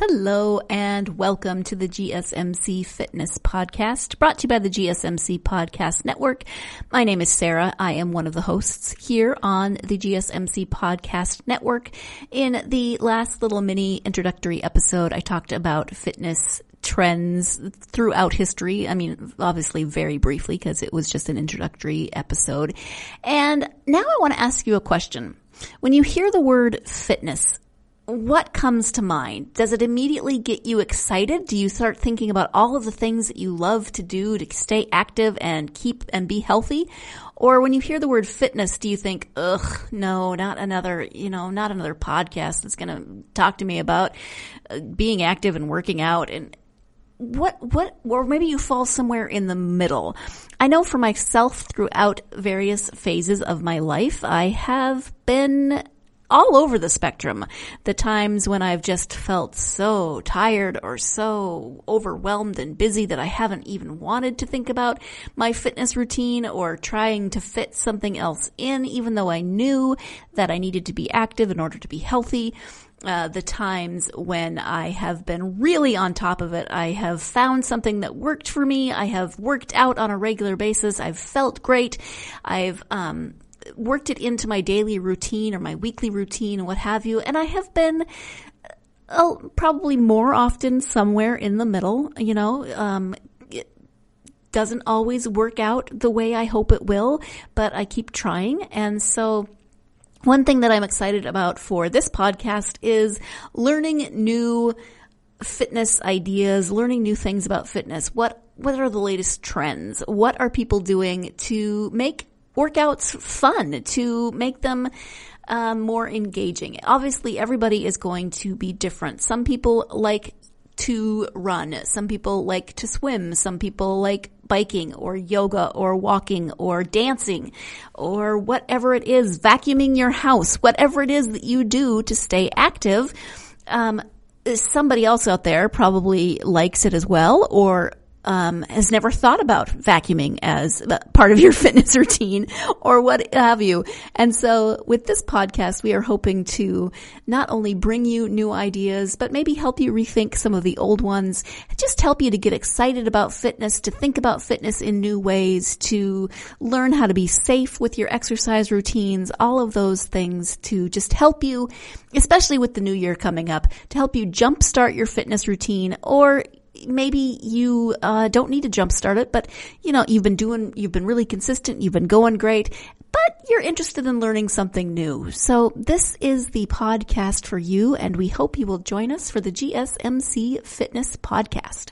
Hello and welcome to the GSMC Fitness Podcast, brought to you by the GSMC Podcast Network. My name is Sarah. I am one of the hosts here on the GSMC Podcast Network. In the last little mini introductory episode, I talked about fitness trends throughout history. I mean, obviously very briefly because it was just an introductory episode. And now I want to ask you a question. When you hear the word fitness, what comes to mind? Does it immediately get you excited? Do you start thinking about all of the things that you love to do to stay active and keep and be healthy? Or when you hear the word fitness, do you think, no, not another podcast that's going to talk to me about being active and working out? And or maybe you fall somewhere in the middle. I know for myself, throughout various phases of my life, I have been all over the spectrum. The times when I've just felt so tired or so overwhelmed and busy that I haven't even wanted to think about my fitness routine or trying to fit something else in, even though I knew that I needed to be active in order to be healthy. The times when I have been really on top of it, I have found something that worked for me. I have worked out on a regular basis. I've felt great. I've worked it into my daily routine or my weekly routine, what have you. And I have been probably more often somewhere in the middle. It doesn't always work out the way I hope it will, but I keep trying. And so one thing that I'm excited about for this podcast is learning new fitness ideas, learning new things about fitness. What are the latest trends? What are people doing to make workouts fun, to make them more engaging? Obviously, everybody is going to be different. Some people like to run. Some people like to swim. Some people like biking or yoga or walking or dancing or whatever it is, vacuuming your house, whatever it is that you do to stay active. Somebody else out there probably likes it as well, or has never thought about vacuuming as part of your fitness routine or what have you. And so with this podcast, we are hoping to not only bring you new ideas, but maybe help you rethink some of the old ones, just help you to get excited about fitness, to think about fitness in new ways, to learn how to be safe with your exercise routines, all of those things to just help you, especially with the new year coming up, to help you jumpstart your fitness routine. Or maybe you don't need to jumpstart it, but you've been really consistent, you've been going great, but you're interested in learning something new. So this is the podcast for you, and we hope you will join us for the GSMC Fitness Podcast.